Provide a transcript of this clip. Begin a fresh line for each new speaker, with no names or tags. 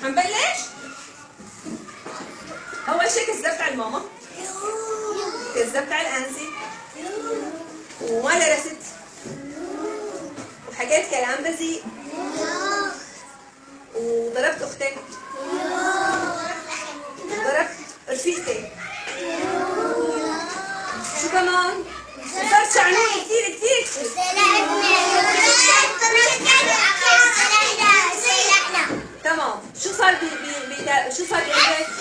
هنبلش. اول شيء كذبت على الماما، كذبت على الانسي، وما درست، وحكيت كلام بذيء، وضربت اختك، وضربت رفيقتك. شو كمان؟ صرت شعنون كثير كثير. تمام. شو صار شو صار بعندك؟